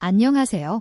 안녕하세요.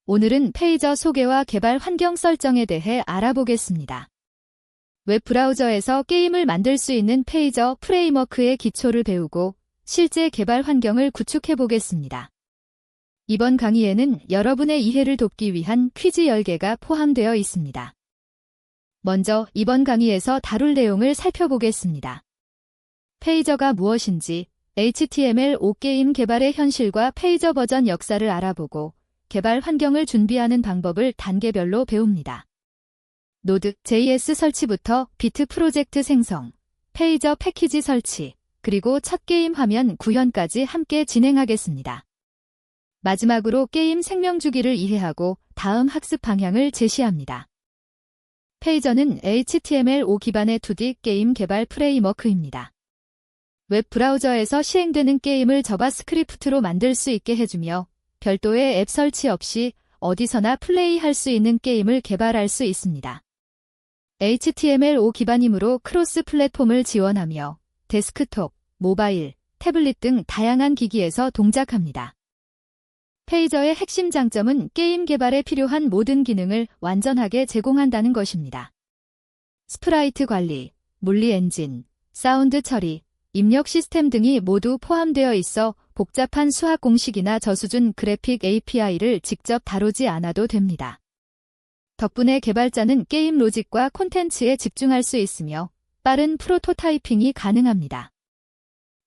오늘은 페이저 소개와 개발 환경 설정에 대해 알아보겠습니다. 웹브라우저에서 게임을 만들 수 있는 페이저 프레임워크의 기초를 배우고 실제 개발 환경을 구축해 보겠습니다. 이번 강의에는 여러분의 이해를 돕기 위한 퀴즈 10개가 포함되어 있습니다. 먼저 이번 강의에서 다룰 내용을 살펴보겠습니다. 페이저가 무엇인지, HTML5 게임 개발의 현실과 페이저 버전 역사를 알아보고 개발 환경을 준비하는 방법을 단계별로 배웁니다. Node.js 설치부터 비트 프로젝트 생성, 페이저 패키지 설치, 그리고 첫 게임 화면 구현까지 함께 진행하겠습니다. 마지막으로 게임 생명 주기를 이해하고 다음 학습 방향을 제시합니다. 페이저는 HTML5 기반의 2D 게임 개발 프레임워크입니다. 웹브라우저에서 시행되는 게임을 자바스크립트로 만들 수 있게 해주며 별도의 앱 설치 없이 어디서나 플레이할 수 있는 게임을 개발할 수 있습니다. HTML5 기반이므로 크로스 플랫폼을 지원하며 데스크톱, 모바일, 태블릿 등 다양한 기기에서 동작합니다. 페이저의 핵심 장점은 게임 개발에 필요한 모든 기능을 완전하게 제공한다는 것입니다. 스프라이트 관리, 물리 엔진, 사운드 처리, 입력 시스템 등이 모두 포함되어 있어 복잡한 수학 공식이나 저수준 그래픽 API를 직접 다루지 않아도 됩니다. 덕분에 개발자는 게임 로직과 콘텐츠에 집중할 수 있으며 빠른 프로토타이핑이 가능합니다.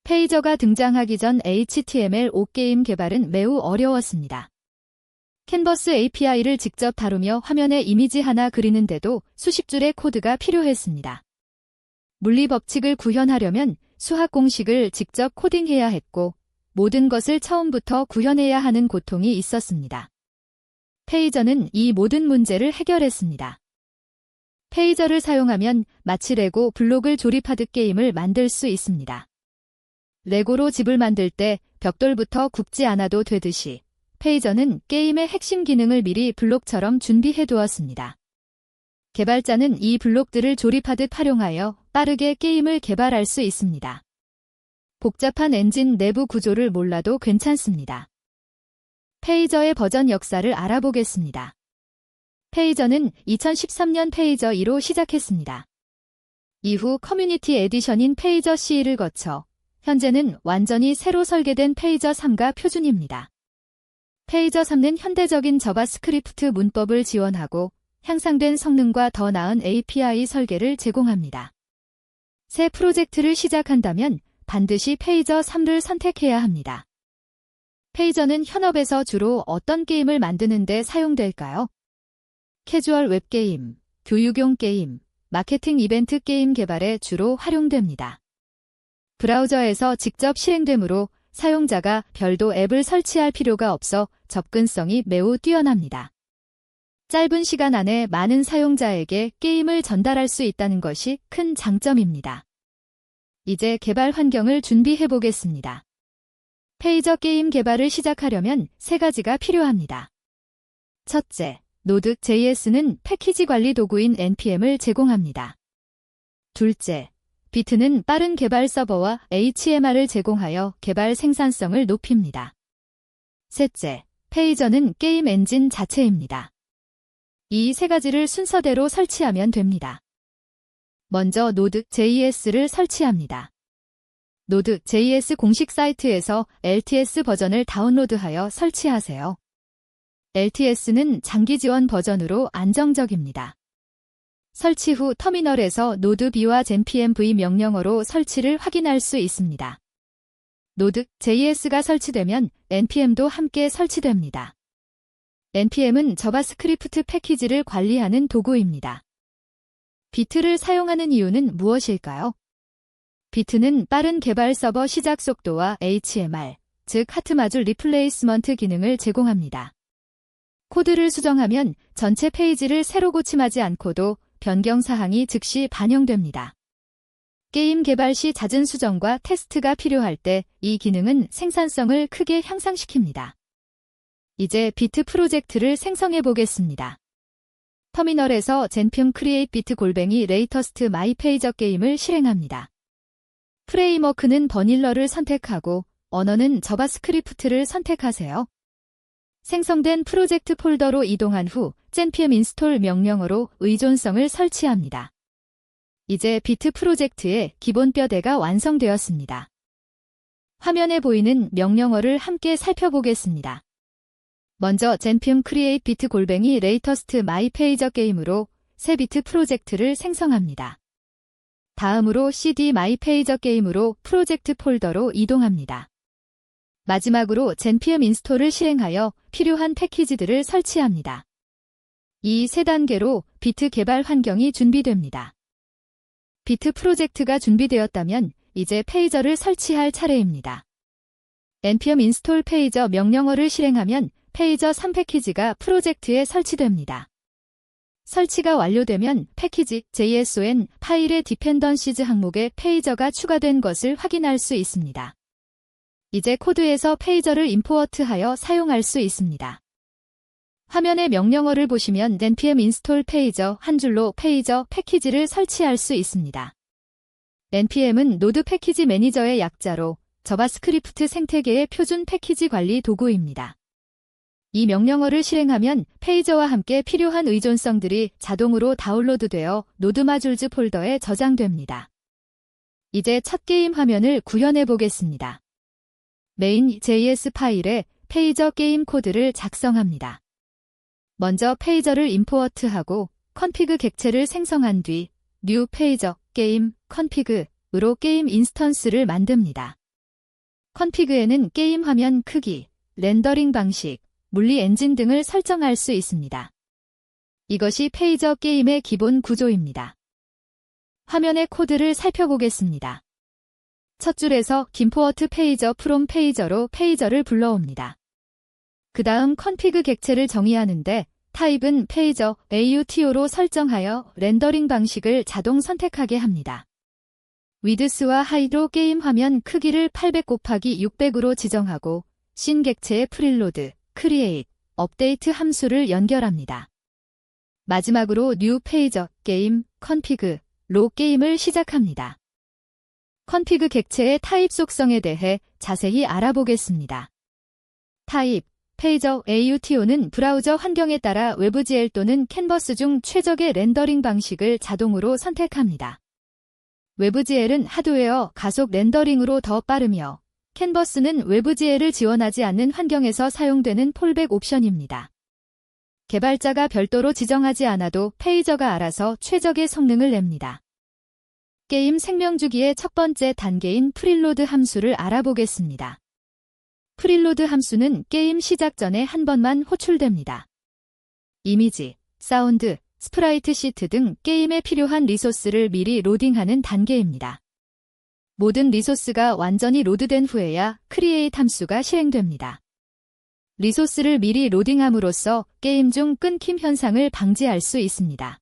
페이저가 등장하기 전 HTML5 게임 개발은 매우 어려웠습니다. 캔버스 API를 직접 다루며 화면에 이미지 하나 그리는데도 수십 줄의 코드가 필요했습니다. 물리 법칙을 구현하려면 수학 공식을 직접 코딩해야 했고 모든 것을 처음부터 구현해야 하는 고통이 있었습니다. 페이저는 이 모든 문제를 해결했습니다. 페이저를 사용하면 마치 레고 블록을 조립하듯 게임을 만들 수 있습니다. 레고로 집을 만들 때 벽돌부터 굽지 않아도 되듯이 페이저는 게임의 핵심 기능을 미리 블록처럼 준비해 두었습니다. 개발자는 이 블록들을 조립하듯 활용하여 빠르게 게임을 개발할 수 있습니다. 복잡한 엔진 내부 구조를 몰라도 괜찮습니다. 페이저의 버전 역사를 알아보겠습니다. 페이저는 2013년 페이저 2로 시작했습니다. 이후 커뮤니티 에디션인 페이저 C를 거쳐 현재는 완전히 새로 설계된 페이저 3가 표준입니다. 페이저 3는 현대적인 자바스크립트 문법을 지원하고 향상된 성능과 더 나은 API 설계를 제공합니다. 새 프로젝트를 시작한다면 반드시 페이저 3를 선택해야 합니다. 페이저는 현업에서 주로 어떤 게임을 만드는 데 사용될까요? 캐주얼 웹게임, 교육용 게임, 마케팅 이벤트 게임 개발에 주로 활용됩니다. 브라우저에서 직접 실행되므로 사용자가 별도 앱을 설치할 필요가 없어 접근성이 매우 뛰어납니다. 짧은 시간 안에 많은 사용자에게 게임을 전달할 수 있다는 것이 큰 장점입니다. 이제 개발 환경을 준비해 보겠습니다. 페이저 게임 개발을 시작하려면 3가지가 필요합니다. 첫째, Node.js는 패키지 관리 도구인 npm을 제공합니다. 둘째, 비트는 빠른 개발 서버와 HMR을 제공하여 개발 생산성을 높입니다. 셋째, 페이저는 게임 엔진 자체입니다. 이 3가지를 순서대로 설치하면 됩니다. 먼저 Node.js를 설치합니다. Node.js 공식 사이트에서 LTS 버전을 다운로드하여 설치하세요. LTS는 장기 지원 버전으로 안정적입니다. 설치 후 터미널에서 nodeb와 genpmv 명령어로 설치를 확인할 수 있습니다. Node.js가 설치되면 npm도 함께 설치됩니다. npm은 자바스크립트 패키지를 관리하는 도구입니다. 비트를 사용하는 이유는 무엇일까요? 비트는 빠른 개발 서버 시작 속도와 HMR, 즉 하트 마줄 리플레이스먼트 기능을 제공합니다. 코드를 수정하면 전체 페이지를 새로 고침하지 않고도 변경 사항이 즉시 반영됩니다. 게임 개발 시 잦은 수정과 테스트가 필요할 때 이 기능은 생산성을 크게 향상시킵니다. 이제 비트 프로젝트를 생성해 보겠습니다. 터미널에서 genpym create bit latest my page 게임을 실행합니다. 프레임워크는 버닐러를 선택하고 언어는 자바스크립트를 선택하세요. 생성된 프로젝트 폴더로 이동한 후 npm 인스톨 명령어로 의존성을 설치합니다. 이제 비트 프로젝트의 기본 뼈대가 완성되었습니다. 화면에 보이는 명령어를 함께 살펴보겠습니다. 먼저 npm create bit latest my page 게임으로 새 비트 프로젝트를 생성합니다. 다음으로 cd my page 게임으로 프로젝트 폴더로 이동합니다. 마지막으로 npm 인스톨을 실행하여 필요한 패키지들을 설치합니다. 이 세 단계로 비트 개발 환경이 준비됩니다. 비트 프로젝트가 준비되었다면 이제 페이저를 설치할 차례입니다. npm 인스톨 페이저 명령어를 실행하면 페이저 3 패키지가 프로젝트에 설치됩니다. 설치가 완료되면 패키지 JSON 파일의 디펜던시즈 항목에 페이저가 추가된 것을 확인할 수 있습니다. 이제 코드에서 페이저를 임포트하여 사용할 수 있습니다. 화면의 명령어를 보시면 npm 인스톨 페이저 한 줄로 페이저 패키지를 설치할 수 있습니다. npm은 노드 패키지 매니저의 약자로 자바스크립트 생태계의 표준 패키지 관리 도구입니다. 이 명령어를 실행하면 페이저와 함께 필요한 의존성들이 자동으로 다운로드되어 노드 마줄즈 폴더에 저장됩니다. 이제 첫 게임 화면을 구현해 보겠습니다. main.js 파일에 페이저 게임 코드를 작성합니다. 먼저 페이저를 임포트하고 config 객체를 생성한 뒤 new 페이저 게임 config으로 게임 인스턴스를 만듭니다. config에는 게임 화면 크기, 렌더링 방식, 물리 엔진 등을 설정할 수 있습니다. 이것이 페이저 게임의 기본 구조입니다. 화면의 코드를 살펴보겠습니다. 첫 줄에서 김포어트 페이저 프롬 페이저로 페이저를 불러옵니다. 그 다음 config 객체를 정의하는데 타입은 페이저 AUTO로 설정하여 렌더링 방식을 자동 선택하게 합니다. 위드스와 하이로 게임 화면 크기를 800 곱하기 600으로 지정하고 씬 객체의 프릴로드, create, 업데이트 함수를 연결합니다. 마지막으로 new 페이저 게임 config로 게임을 시작합니다. config 객체의 타입 속성에 대해 자세히 알아보겠습니다. 타입 페이저 AUTO는 브라우저 환경에 따라 WebGL 또는 캔버스 중 최적의 렌더링 방식을 자동으로 선택합니다. WebGL은 하드웨어 가속 렌더링으로 더 빠르며 캔버스는 WebGL을 지원하지 않는 환경에서 사용되는 폴백 옵션입니다. 개발자가 별도로 지정하지 않아도 페이저가 알아서 최적의 성능을 냅니다. 게임 생명주기의 첫 번째 단계인 프릴로드 함수를 알아보겠습니다. 프릴로드 함수는 게임 시작 전에 한 번만 호출됩니다. 이미지, 사운드, 스프라이트 시트 등 게임에 필요한 리소스를 미리 로딩하는 단계입니다. 모든 리소스가 완전히 로드된 후에야 크리에이트 함수가 실행됩니다. 리소스를 미리 로딩함으로써 게임 중 끊김 현상을 방지할 수 있습니다.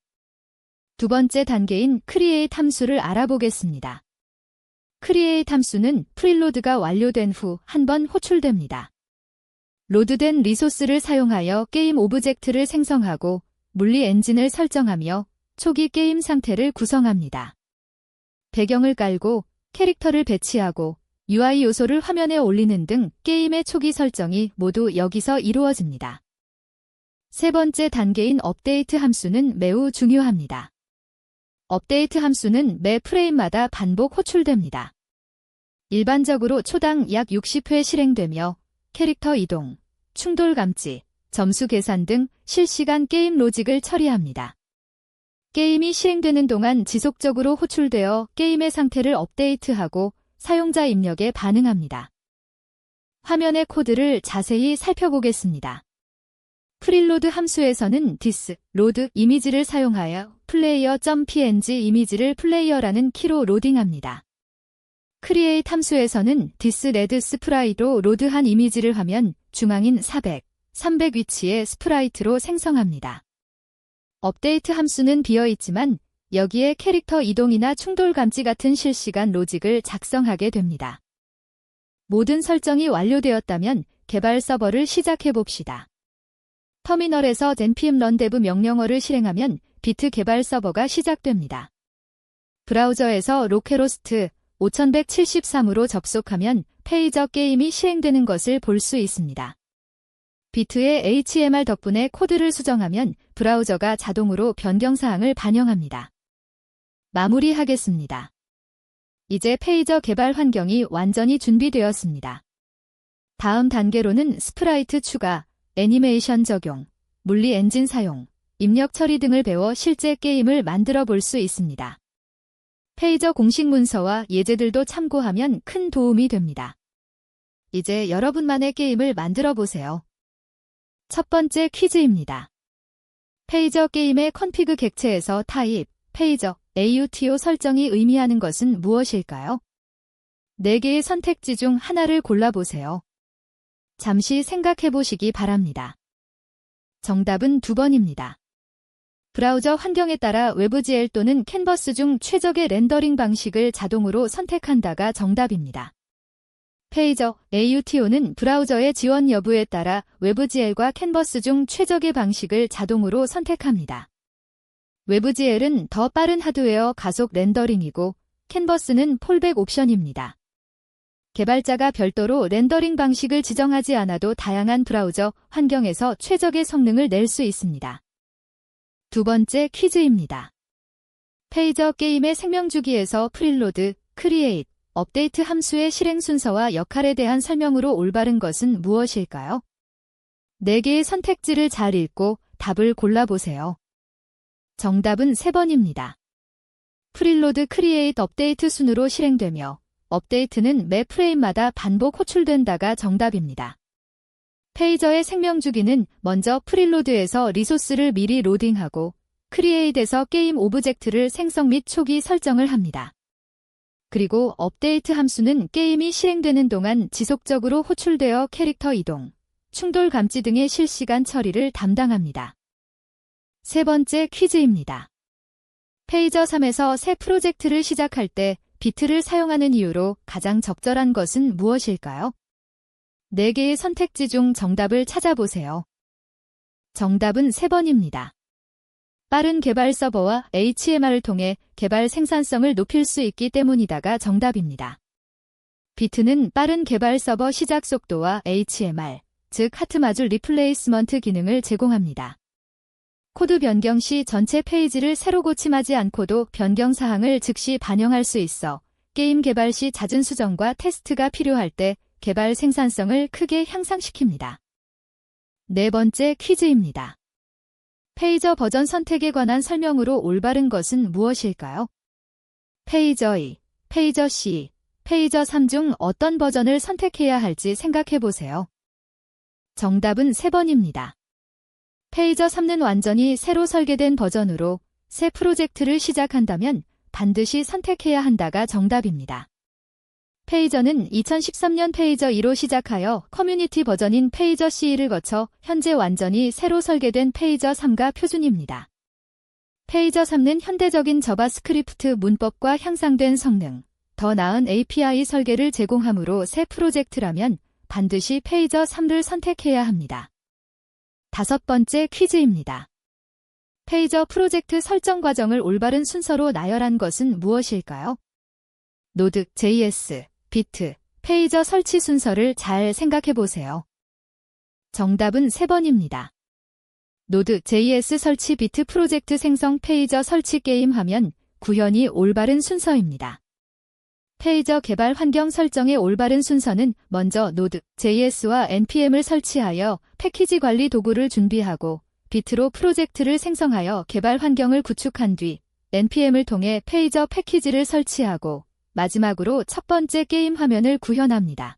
두 번째 단계인 크리에이트 함수를 알아보겠습니다. 크리에이트 함수는 프릴로드가 완료된 후 한 번 호출됩니다. 로드된 리소스를 사용하여 게임 오브젝트를 생성하고 물리 엔진을 설정하며 초기 게임 상태를 구성합니다. 배경을 깔고 캐릭터를 배치하고 UI 요소를 화면에 올리는 등 게임의 초기 설정이 모두 여기서 이루어집니다. 세 번째 단계인 업데이트 함수는 매우 중요합니다. 업데이트 함수는 매 프레임마다 반복 호출됩니다. 일반적으로 초당 약 60회 실행되며 캐릭터 이동, 충돌 감지, 점수 계산 등 실시간 게임 로직을 처리합니다. 게임이 실행되는 동안 지속적으로 호출되어 게임의 상태를 업데이트하고 사용자 입력에 반응합니다. 화면의 코드를 자세히 살펴보겠습니다. 프릴로드 함수에서는 this, load 이미지를 사용하여 player.png 이미지를 플레이어라는 키로 로딩합니다. create 함수에서는 this red sprite로 로드한 이미지를 화면 중앙인 400, 300 위치의 스프라이트로 생성합니다. 업데이트 함수는 비어있지만 여기에 캐릭터 이동이나 충돌 감지 같은 실시간 로직을 작성하게 됩니다. 모든 설정이 완료되었다면 개발 서버를 시작해 봅시다. 터미널에서 npm run dev 명령어를 실행하면 비트 개발 서버가 시작됩니다. 브라우저에서 로케로스트 5173으로 접속하면 페이저 게임이 실행되는 것을 볼 수 있습니다. 비트의 HMR 덕분에 코드를 수정하면 브라우저가 자동으로 변경사항을 반영합니다. 마무리하겠습니다. 이제 페이저 개발 환경이 완전히 준비되었습니다. 다음 단계로는 스프라이트 추가, 애니메이션 적용, 물리 엔진 사용, 입력 처리 등을 배워 실제 게임을 만들어 볼 수 있습니다. 페이저 공식 문서와 예제들도 참고하면 큰 도움이 됩니다. 이제 여러분만의 게임을 만들어 보세요. 첫 번째 퀴즈입니다. 페이저 게임의 컨피그 객체에서 타입, 페이저, AUTO 설정이 의미하는 것은 무엇일까요? 4개의 선택지 중 하나를 골라보세요. 잠시 생각해 보시기 바랍니다. 정답은 2번입니다. 브라우저 환경에 따라 WebGL 또는 캔버스 중 최적의 렌더링 방식을 자동으로 선택한다가 정답입니다. 페이저, AUTO는 브라우저의 지원 여부에 따라 WebGL과 캔버스 중 최적의 방식을 자동으로 선택합니다. WebGL은 더 빠른 하드웨어 가속 렌더링이고 캔버스는 폴백 옵션입니다. 개발자가 별도로 렌더링 방식을 지정하지 않아도 다양한 브라우저 환경에서 최적의 성능을 낼 수 있습니다. 두 번째 퀴즈입니다. 페이저 게임의 생명주기에서 프릴로드, 크리에이트, 업데이트 함수의 실행 순서와 역할에 대한 설명으로 올바른 것은 무엇일까요? 4개의 선택지를 잘 읽고 답을 골라보세요. 정답은 3번입니다. 프릴로드, 크리에이트, 업데이트 순으로 실행되며 업데이트는 매 프레임마다 반복 호출된다가 정답입니다. 페이저의 생명주기는 먼저 프릴로드에서 리소스를 미리 로딩하고 크리에이트에서 게임 오브젝트를 생성 및 초기 설정을 합니다. 그리고 업데이트 함수는 게임이 실행되는 동안 지속적으로 호출되어 캐릭터 이동, 충돌 감지 등의 실시간 처리를 담당합니다. 세 번째 퀴즈입니다. 페이저 3에서 새 프로젝트를 시작할 때 비트를 사용하는 이유로 가장 적절한 것은 무엇일까요? 4개의 선택지 중 정답을 찾아보세요. 정답은 3번입니다. 빠른 개발 서버와 HMR을 통해 개발 생산성을 높일 수 있기 때문이다가 정답입니다. 비트는 빠른 개발 서버 시작 속도와 HMR, 즉 하트 마줄 리플레이스먼트 기능을 제공합니다. 코드 변경 시 전체 페이지를 새로 고침하지 않고도 변경 사항을 즉시 반영할 수 있어 게임 개발 시 잦은 수정과 테스트가 필요할 때 개발 생산성을 크게 향상시킵니다. 네 번째 퀴즈입니다. 페이저 버전 선택에 관한 설명으로 올바른 것은 무엇일까요? 페이저 2, 페이저 C, 페이저 3 중 어떤 버전을 선택해야 할지 생각해보세요. 정답은 3번입니다. 페이저 3는 완전히 새로 설계된 버전으로 새 프로젝트를 시작한다면 반드시 선택해야 한다가 정답입니다. 페이저는 2013년 페이저 2로 시작하여 커뮤니티 버전인 페이저 C를 거쳐 현재 완전히 새로 설계된 페이저 3가 표준입니다. 페이저 3는 현대적인 자바스크립트 문법과 향상된 성능, 더 나은 API 설계를 제공하므로 새 프로젝트라면 반드시 페이저 3를 선택해야 합니다. 5번째 퀴즈입니다. 페이저 프로젝트 설정 과정을 올바른 순서로 나열한 것은 무엇일까요? 노드, JS, 비트, 페이저 설치 순서를 잘 생각해보세요. 정답은 3번입니다. 노드, JS 설치 비트 프로젝트 생성 페이저 설치 게임 화면, 구현이 올바른 순서입니다. 페이저 개발 환경 설정의 올바른 순서는 먼저 노드, JS와 NPM을 설치하여 패키지 관리 도구를 준비하고 비트로 프로젝트를 생성하여 개발 환경을 구축한 뒤 NPM을 통해 페이저 패키지를 설치하고 마지막으로 첫 번째 게임 화면을 구현합니다.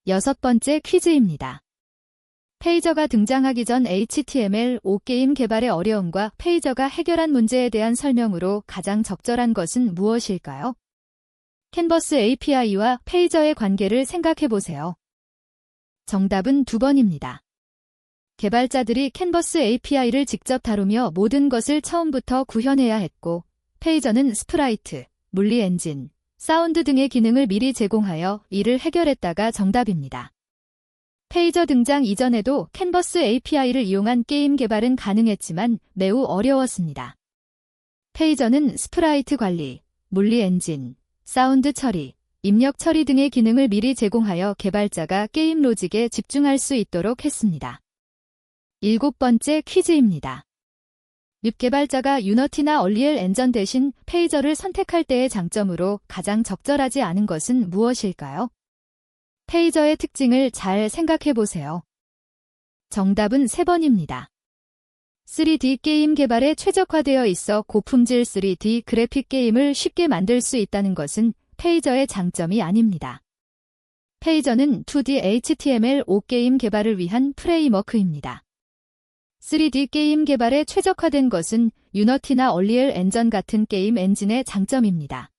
6번째 퀴즈입니다. 페이저가 등장하기 전 HTML5 게임 개발의 어려움과 페이저가 해결한 문제에 대한 설명으로 가장 적절한 것은 무엇일까요? 캔버스 API와 페이저의 관계를 생각해보세요. 정답은 2번입니다. 개발자들이 캔버스 API를 직접 다루며 모든 것을 처음부터 구현해야 했고, 페이저는 스프라이트, 물리 엔진, 사운드 등의 기능을 미리 제공하여 이를 해결했다가 정답입니다. 페이저 등장 이전에도 캔버스 API를 이용한 게임 개발은 가능했지만 매우 어려웠습니다. 페이저는 스프라이트 관리, 물리 엔진, 사운드 처리, 입력 처리 등의 기능을 미리 제공하여 개발자가 게임 로직에 집중할 수 있도록 했습니다. 7번째 퀴즈입니다. 웹 개발자가 유너티나 얼리엘 엔전 대신 페이저를 선택할 때의 장점으로 가장 적절하지 않은 것은 무엇일까요? 페이저의 특징을 잘 생각해 보세요. 정답은 3번입니다. 3D 게임 개발에 최적화되어 있어 고품질 3D 그래픽 게임을 쉽게 만들 수 있다는 것은 페이저의 장점이 아닙니다. 페이저는 2D HTML5 게임 개발을 위한 프레임워크입니다. 3D 게임 개발에 최적화된 것은 유너티나 얼리엘 엔전 같은 게임 엔진의 장점입니다.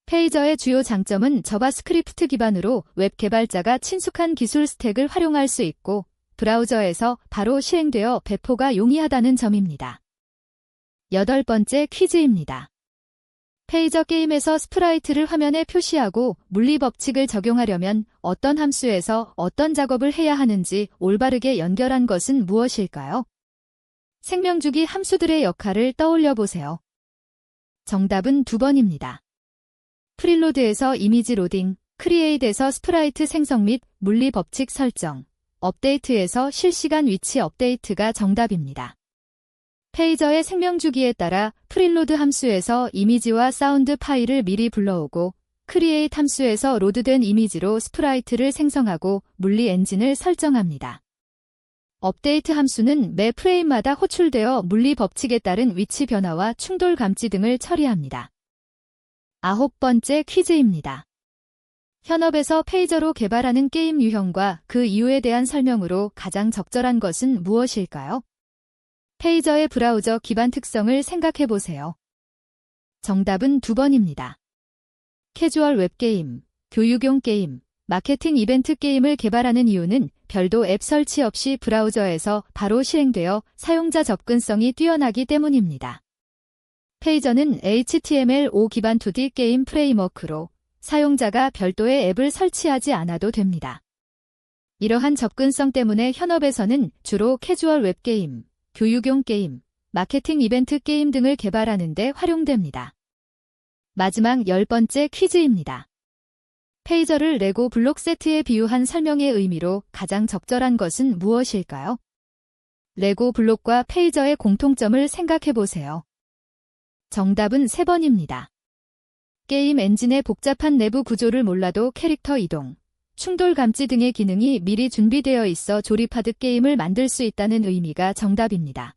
페이저의 주요 장점은 자바스크립트 기반으로 웹 개발자가 친숙한 기술 스택을 활용할 수 있고 브라우저에서 바로 실행되어 배포가 용이하다는 점입니다. 8번째 퀴즈입니다. 페이저 게임에서 스프라이트를 화면에 표시하고 물리 법칙을 적용하려면 어떤 함수에서 어떤 작업을 해야 하는지 올바르게 연결한 것은 무엇일까요? 생명주기 함수들의 역할을 떠올려 보세요. 정답은 2번입니다. 프릴로드에서 이미지 로딩, 크리에이트에서 스프라이트 생성 및 물리 법칙 설정, 업데이트에서 실시간 위치 업데이트가 정답입니다. 페이저의 생명주기에 따라 프릴로드 함수에서 이미지와 사운드 파일을 미리 불러오고 크리에이트 함수에서 로드된 이미지로 스프라이트를 생성하고 물리 엔진을 설정합니다. 업데이트 함수는 매 프레임마다 호출되어 물리 법칙에 따른 위치 변화와 충돌 감지 등을 처리합니다. 9번째 퀴즈입니다. 현업에서 페이저로 개발하는 게임 유형과 그 이유에 대한 설명으로 가장 적절한 것은 무엇일까요? 페이저의 브라우저 기반 특성을 생각해 보세요. 정답은 2번입니다. 캐주얼 웹게임, 교육용 게임, 마케팅 이벤트 게임을 개발하는 이유는 별도 앱 설치 없이 브라우저에서 바로 실행되어 사용자 접근성이 뛰어나기 때문입니다. 페이저는 HTML5 기반 2D 게임 프레임워크로 사용자가 별도의 앱을 설치하지 않아도 됩니다. 이러한 접근성 때문에 현업에서는 주로 캐주얼 웹게임, 교육용 게임, 마케팅 이벤트 게임 등을 개발하는 데 활용됩니다. 마지막 10번째 퀴즈입니다. 페이저를 레고 블록 세트에 비유한 설명의 의미로 가장 적절한 것은 무엇일까요? 레고 블록과 페이저의 공통점을 생각해 보세요. 정답은 3번입니다. 게임 엔진의 복잡한 내부 구조를 몰라도 캐릭터 이동, 충돌 감지 등의 기능이 미리 준비되어 있어 조립하듯 게임을 만들 수 있다는 의미가 정답입니다.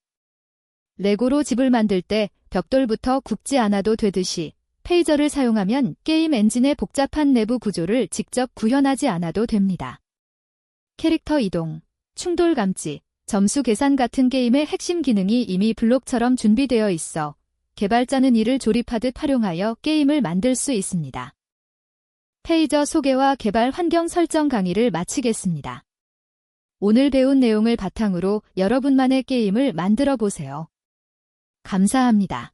레고로 집을 만들 때 벽돌부터 굽지 않아도 되듯이 페이저를 사용하면 게임 엔진의 복잡한 내부 구조를 직접 구현하지 않아도 됩니다. 캐릭터 이동, 충돌 감지, 점수 계산 같은 게임의 핵심 기능이 이미 블록처럼 준비되어 있어 개발자는 이를 조립하듯 활용하여 게임을 만들 수 있습니다. 페이저 소개와 개발 환경 설정 강의를 마치겠습니다. 오늘 배운 내용을 바탕으로 여러분만의 게임을 만들어 보세요. 감사합니다.